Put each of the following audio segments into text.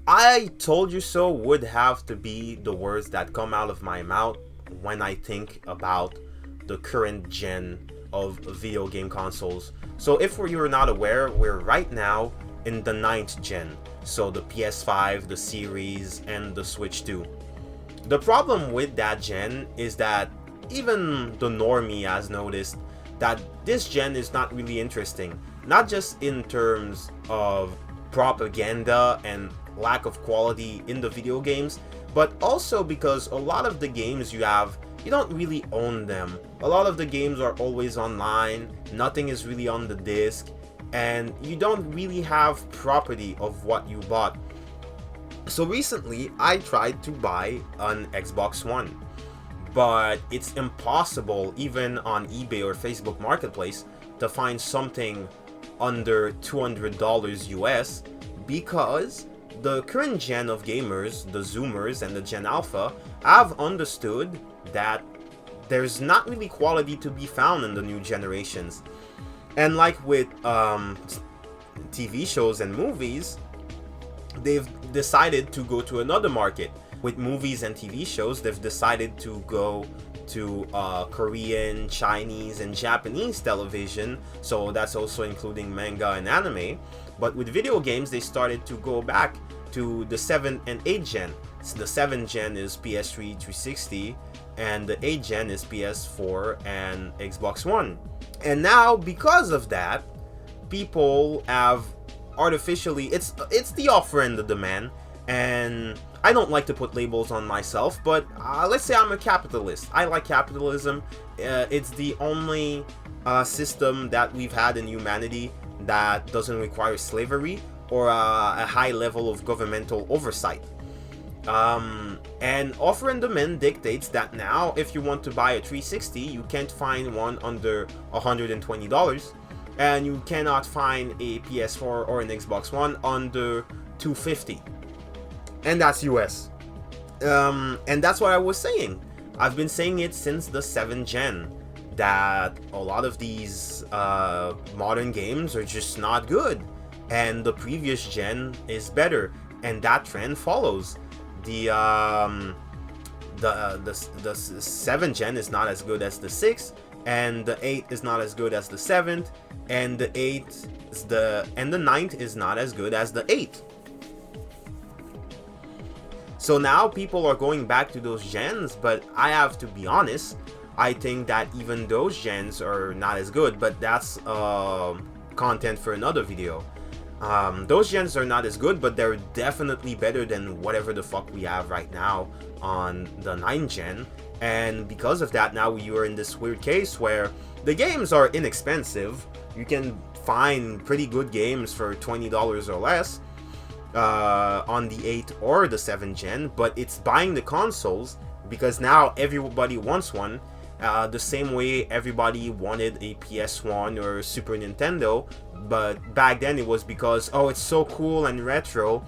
I told you so would have to be the words that come out of my mouth when I think about the current gen of video game consoles. So if you're not aware, we're right now in the ninth gen. So the PS5, the Series, and the Switch 2. The problem with that gen is that even the normie has noticed that this gen is not really interesting. Not just in terms of propaganda and lack of quality in the video games, but also because a lot of the games you have, you don't really own them. A lot of the games are always online, nothing is really on the disc, and you don't really have property of what you bought. So recently, I tried to buy an Xbox One, but it's impossible, even on eBay or Facebook Marketplace, to find something under $200 US because the current gen of gamers, the Zoomers and the Gen Alpha, have understood that there's not really quality to be found in the new generations. And like with TV shows and movies, they've decided to go to another market. With movies and TV shows, they've decided to go to Korean, Chinese, and Japanese television, so that's also including manga and anime. But with video games, they started to go back to the 7th and 8th gen. So the 7th gen is PS3 360, and the 8th gen is PS4 and Xbox One. And now, because of that, people have artificially, it's the offer and the demand, and I don't like to put labels on myself, but let's say I'm a capitalist. I like capitalism. It's the only system that we've had in humanity that doesn't require slavery or a high level of governmental oversight. And offer and demand dictates that now if you want to buy a 360, you can't find one under $120, and you cannot find a PS4 or an Xbox One under $250, and that's US. And that's what I was saying. I've been saying it since the 7th gen, that a lot of these modern games are just not good, and the previous gen is better, and that trend follows. The 7th gen is not as good as the 6th, and the 8th is not as good as the 7th, and the 8th is the 9th is not as good as the 8th. So now people are going back to those gens, but I have to be honest, I think that even those gens are not as good, but that's content for another video. Those gens are not as good, but they're definitely better than whatever the fuck we have right now on the 9th gen. And because of that, now you are in this weird case where the games are inexpensive. You can find pretty good games for $20 or less on the 8th or the 7th gen, but it's buying the consoles because now everybody wants one. The same way everybody wanted a PS1 or Super Nintendo, but back then it was because, oh, it's so cool and retro.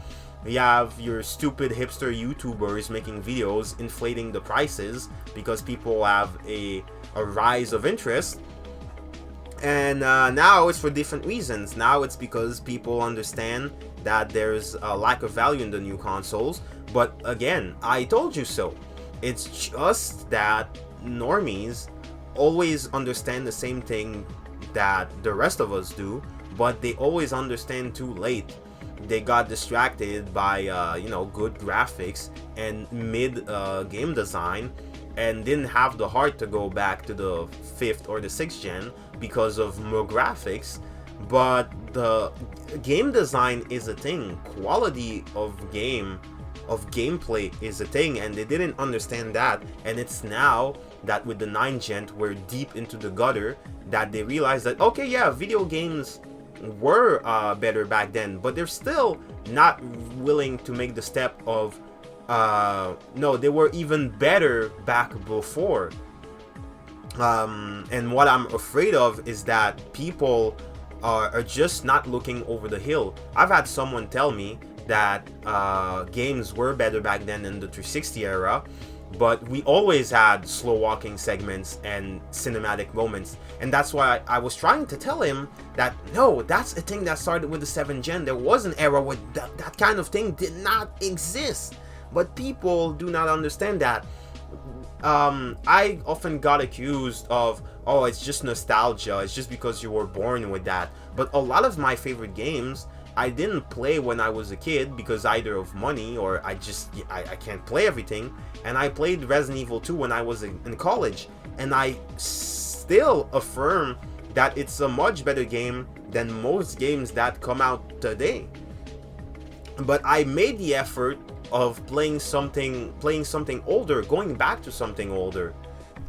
You have your stupid hipster YouTubers making videos inflating the prices because people have a rise of interest. And now it's for different reasons. Now it's because people understand that there's a lack of value in the new consoles. But again, I told you so. It's just that normies always understand the same thing that the rest of us do, but they always understand too late. They got distracted by good graphics and mid game design, and didn't have the heart to go back to the 5th or the 6th gen because of more graphics. But the game design is a thing, quality of gameplay is a thing, and they didn't understand that. And it's now that with the 9th gen we're deep into the gutter that they realize that, okay, yeah, video games were better back then, but they're still not willing to make the step of no, they were even better back before. And what I'm afraid of is that people are just not looking over the hill. I've had someone tell me that games were better back then in the 360 era, but we always had slow walking segments and cinematic moments. And that's why I was trying to tell him that no, that's a thing that started with the 7th gen. There was an era where that kind of thing did not exist, but people do not understand that. I often got accused of, oh, it's just nostalgia, it's just because you were born with that. But a lot of my favorite games I didn't play when I was a kid because either of money or I can't play everything. And I played Resident Evil 2 when I was in college, and I still affirm that it's a much better game than most games that come out today. But I made the effort of playing something older, going back to something older.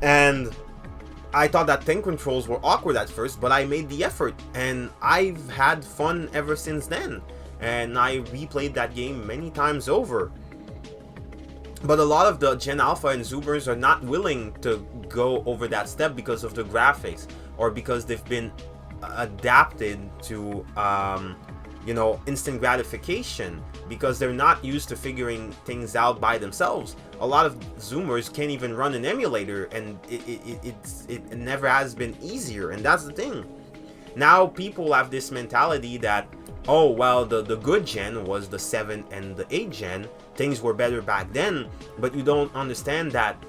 And I thought that tank controls were awkward at first, but I made the effort, and I've had fun ever since then. And I replayed that game many times over. But a lot of the Gen Alpha and Zoomers are not willing to go over that step because of the graphics, or because they've been adapted to instant gratification, because they're not used to figuring things out by themselves. A lot of Zoomers can't even run an emulator, and it never has been easier, and that's the thing. Now people have this mentality that, oh well, the good gen was the 7th and the 8th gen, things were better back then. But you don't understand that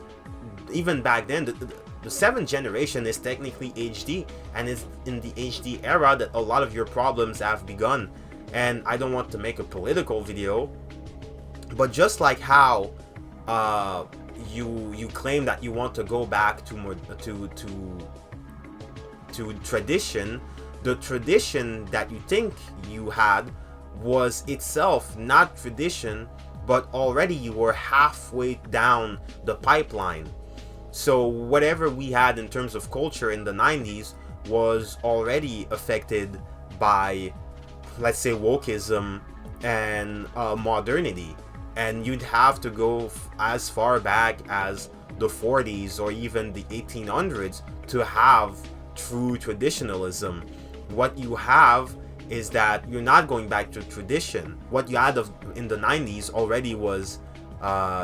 even back then, the 7th generation is technically HD, and it's in the HD era that a lot of your problems have begun. And I don't want to make a political video, but just like how you claim that you want to go back to tradition, the tradition that you think you had was itself not tradition, but already you were halfway down the pipeline. So whatever we had in terms of culture in the 90s was already affected by, let's say, wokeism and modernity. And you'd have to go as far back as the 40s or even the 1800s to have true traditionalism. What you have is that you're not going back to tradition. What you had in the 90s already was,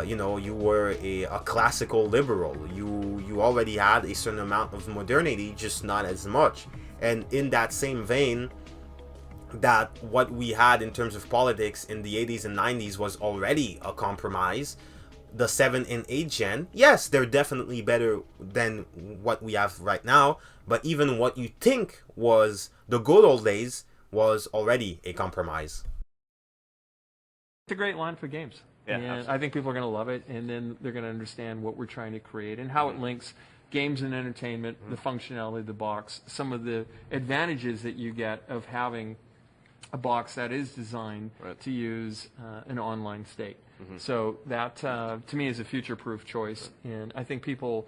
you were a classical liberal. You already had a certain amount of modernity, just not as much. And in that same vein, that what we had in terms of politics in the 80s and 90s was already a compromise. The 7 and 8 gen, yes, they're definitely better than what we have right now, but even what you think was the good old days was already a compromise. It's a great line for games. Yeah, and I think people are going to love it, and then they're going to understand what we're trying to create and how it links games and entertainment, the functionality of the box, some of the advantages that you get of having a box that is designed to use an online state. So that, to me, is a future-proof choice, and I think people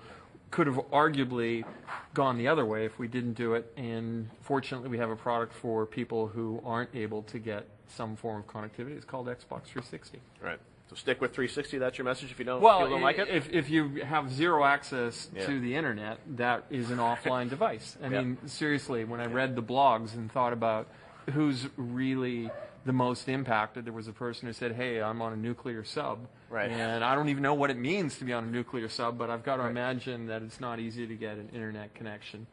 could have arguably gone the other way if we didn't do it, and fortunately we have a product for people who aren't able to get some form of connectivity. It's called Xbox 360. Right. So stick with 360. That's your message if you don't, like it? If you have zero access to the internet, that is an offline device. I mean, seriously, when I read the blogs and thought about who's really the most impacted, there was a person who said, hey, I'm on a nuclear sub, and I don't even know what it means to be on a nuclear sub, but I've got to imagine that it's not easy to get an internet connection.